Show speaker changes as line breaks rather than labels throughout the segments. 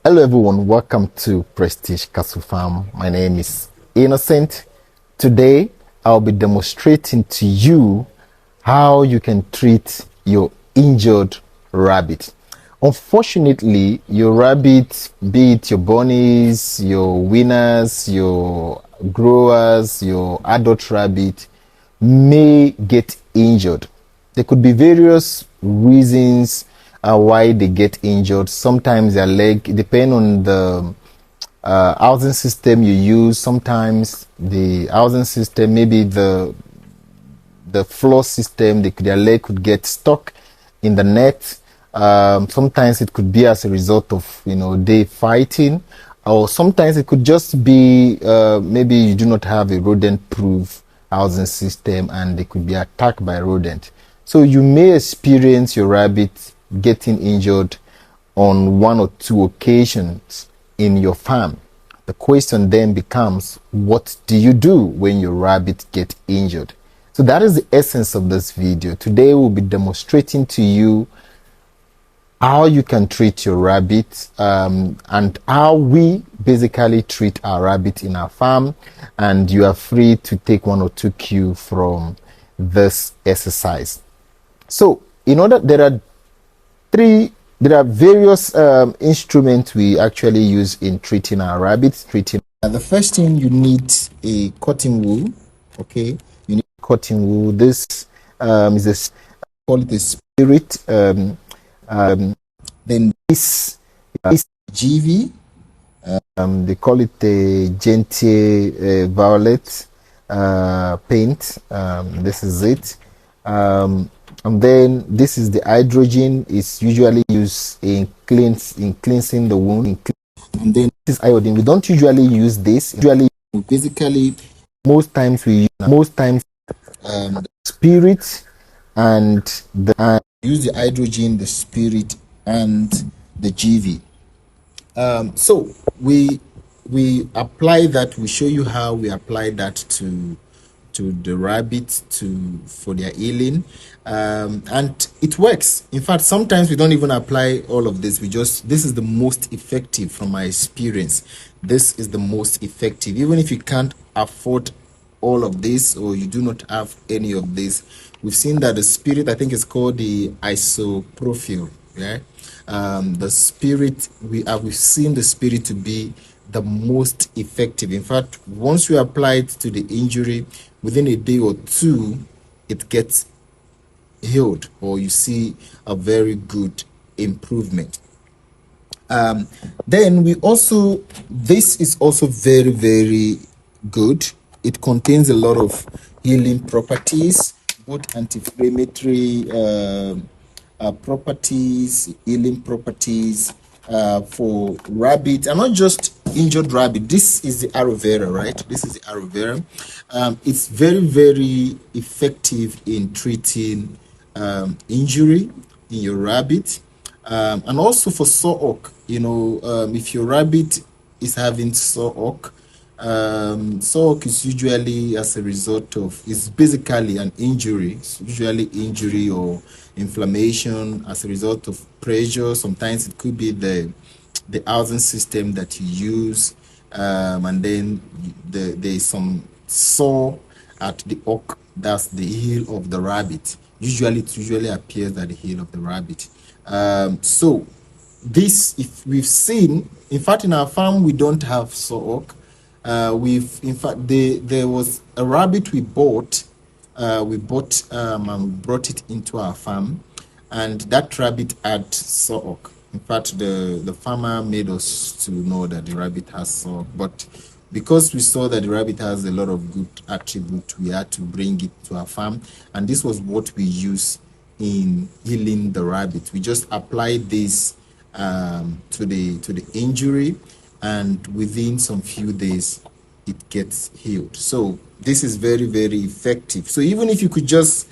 Hello everyone, welcome to Prestige Castle Farm. My name is Innocent. Today I'll be demonstrating to you how you can treat your injured rabbit. Unfortunately, your rabbit, be it your bunnies, your winners, your growers, your adult rabbit, may get injured. There could be various reasons why they get injured. Sometimes their leg, depending on the housing system you use. Sometimes the housing system, maybe the floor system, their leg could get stuck in the net. Sometimes it could be as a result of they fighting, or sometimes it could just be maybe you do not have a rodent-proof housing system and they could be attacked by rodent. So you may experience your rabbit getting injured on one or two occasions in your farm. The question then becomes, what do you do when your rabbit get injured? So that is the essence of this video. Today we'll be demonstrating to you how you can treat your rabbit and how we basically treat our rabbit in our farm, and you are free to take one or two cues from this exercise. So there are various instruments we actually use in treating our rabbits. The first thing, you need a cotton wool. Okay, you need cotton wool. This is call it a spirit. Then this is GV. They call it the Gentier Violet paint. This is it. And then this is the hydrogen. It's usually used in cleansing the wound. And then this is iodine. We don't usually use this. Basically, most times the spirit and use the hydrogen, the spirit, and the GV. So we apply that. We show you how we apply that to the rabbit for their healing, and it works. In fact, sometimes we don't even apply all of this. This is the most effective from my experience. This is the most effective. Even if you can't afford all of this, or you do not have any of this, we've seen that the spirit, I think it's called the isopropyl, yeah. The spirit, we've seen the spirit to be the most effective. In fact, once you apply it to the injury, within a day or two it gets healed, or you see a very good improvement. Then this is also very, very good. It contains a lot of healing properties, both anti-inflammatory properties, healing properties for rabbit, and not just injured rabbit. This is the aloe vera, right? This is the aloe vera. It's very, very effective in treating injury in your rabbit, and also for sore oak. If your rabbit is having sore oak, sore oak is usually as a result of, it's basically an injury. It's usually injury or inflammation as a result of pressure. Sometimes it could be the housing system that you use, and then there is some sore at the oak. That's the heel of the rabbit. It usually appears at the heel of the rabbit. So this, if we've seen, in fact, in our farm we don't have sore oak. There was a rabbit we bought and we brought it into our farm, and that rabbit had sore oak. In fact, the farmer made us to know that the rabbit has sore oak, but because we saw that the rabbit has a lot of good attributes, we had to bring it to our farm, and this was what we use in healing the rabbit. We just applied this to the injury, and within some few days it gets healed. So this is very, very effective. So even if you could get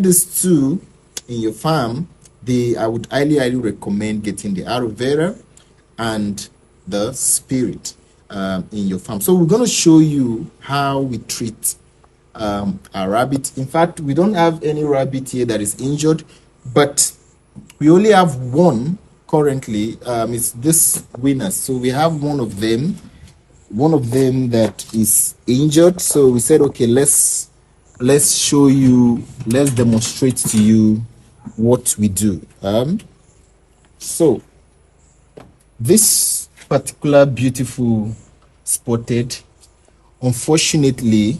these two in your farm, I would highly recommend getting the aloe vera and the spirit in your farm. So we're going to show you how we treat a rabbit. In fact, we don't have any rabbit here that is injured, but we only have one currently is this winner. So we have one of them that is injured. So we said, okay, let's show you, let's demonstrate to you what we do. So this particular beautiful spotted, unfortunately,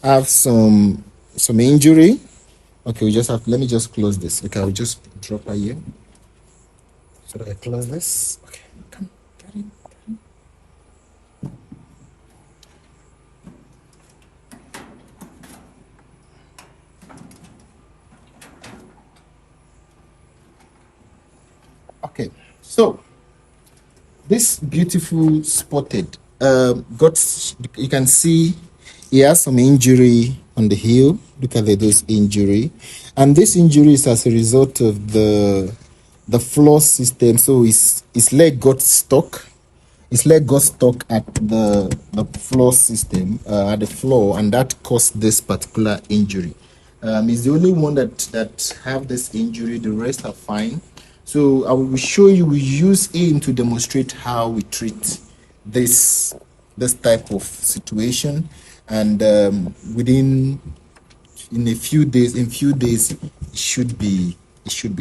have some injury. Okay, we just have, let me just close this. Okay, I'll just drop her here. So that I close this. Okay, come, get it. Okay, so this beautiful spotted got, you can see he has some injury on the heel. Look at those injury, and this injury is as a result of the floor system. So his leg got stuck. His leg got stuck at the floor system, at the floor, and that caused this particular injury. He's the only one that have this injury. The rest are fine. So I will show you. We use him to demonstrate how we treat this type of situation, and within in few days, it should be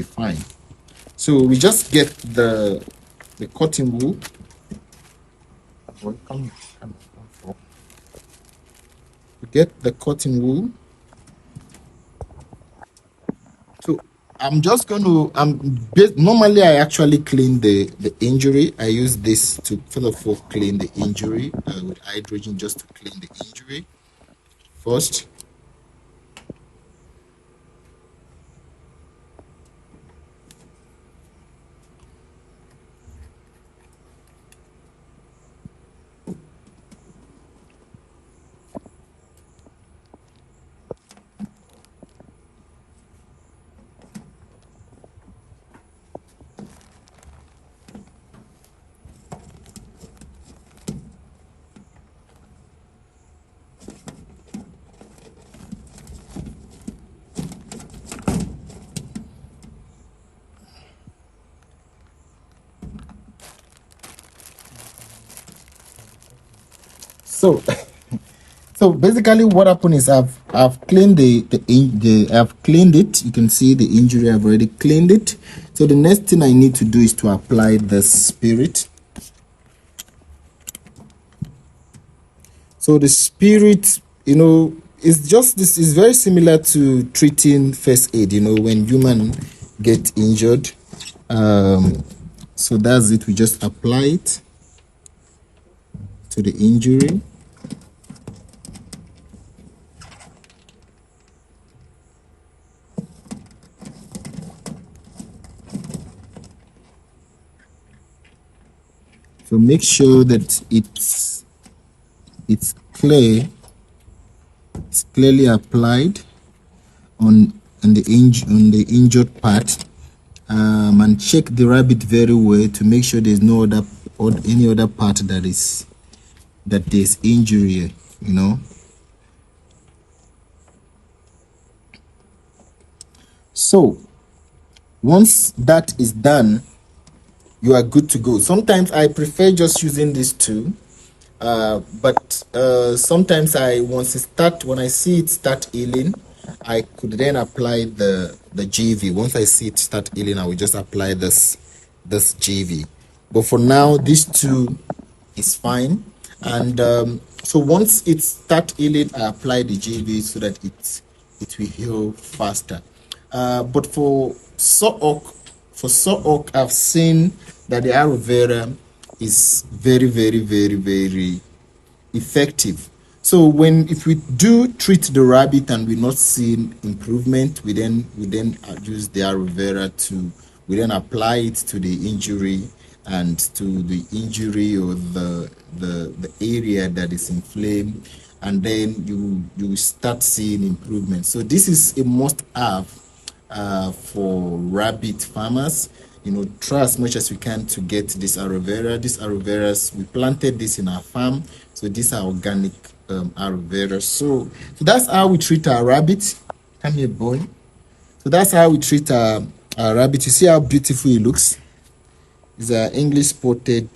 fine. So we just get the cotton wool. Come, we get the cotton wool. So I'm just going to, normally I actually clean the injury. I use this to, first of all, clean the injury with hydrogen, just to clean the injury first. So, so basically, what happened is I've cleaned I've cleaned it. You can see the injury. I've already cleaned it. So the next thing I need to do is to apply the spirit. So the spirit, it's just this is very similar to treating first aid. When human get injured. So that's it. We just apply it to the injury. So make sure that it's clear, it's clearly applied on the injured part, and check the rabbit very well to make sure there's no other or any other part that there's injury. So once that is done, you are good to go. Sometimes I prefer just using these two, but sometimes when I see it start healing, I could then apply the GV. Once I see it start healing, I will just apply this GV. But for now, these two is fine. And so once it start healing, I apply the GV so that it will heal faster. But for sore oak, I've seen that the aloe vera is very, very, very, very effective. So if we do treat the rabbit and we're not seeing improvement, we then use the aloe vera we then apply it to the injury and to the injury or the area that is inflamed, and then you start seeing improvement. So this is a must-have for rabbit farmers. Try as much as we can to get this aloe vera. This aloe vera, we planted this in our farm, so these are organic aloe vera. So that's how we treat our rabbit. Come here, boy. So that's how we treat our rabbit. You see how beautiful it looks. It's an English spotted.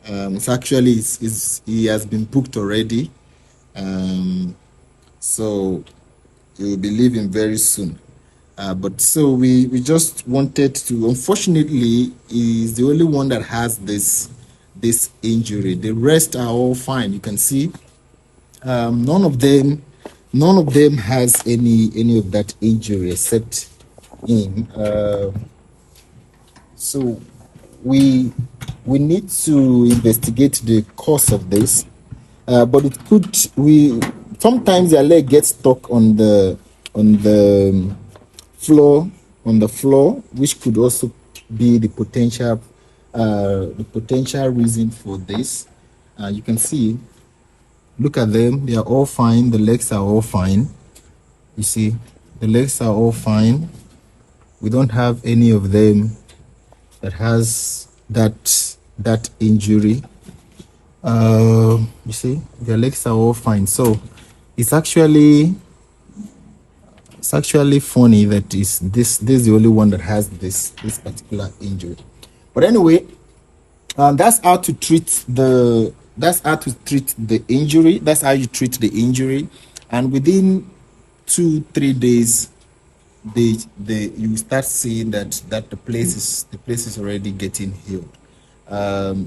It's actually he has been booked already. So you'll be leaving very soon. But so we just wanted to. Unfortunately, he's the only one that has this injury. The rest are all fine. You can see none of them has any of that injury except him. So we need to investigate the cause of this. But it could sometimes their leg gets stuck on the floor which could also be the potential reason for this. You can see, look at them, they are all fine, the legs are all fine. You see, the legs are all fine. We don't have any of them that has that injury. You see, their legs are all fine. So it's actually funny that this is the only one that has this particular injury. But anyway, that's how to treat the injury. That's how you treat the injury, and within 2-3 days you start seeing that the place is already getting healed.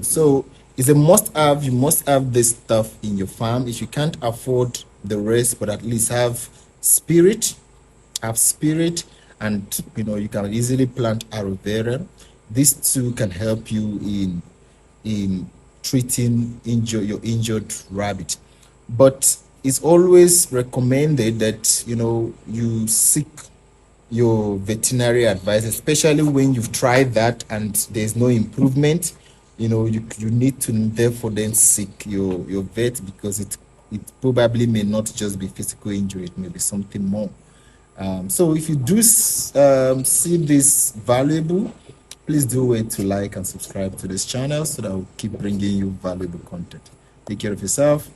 So it's a must have. You must have this stuff in your farm. If you can't afford the rest, but at least have spirit, and you can easily plant aloe vera. These two can help you in treating your injured rabbit. But it's always recommended that you seek your veterinary advice, especially when you've tried that and there's no improvement. You need to therefore then seek your vet, because it probably may not just be physical injury, it may be something more. So if you do see this valuable, please do wait to like and subscribe to this channel so that I'll keep bringing you valuable content. Take care of yourself.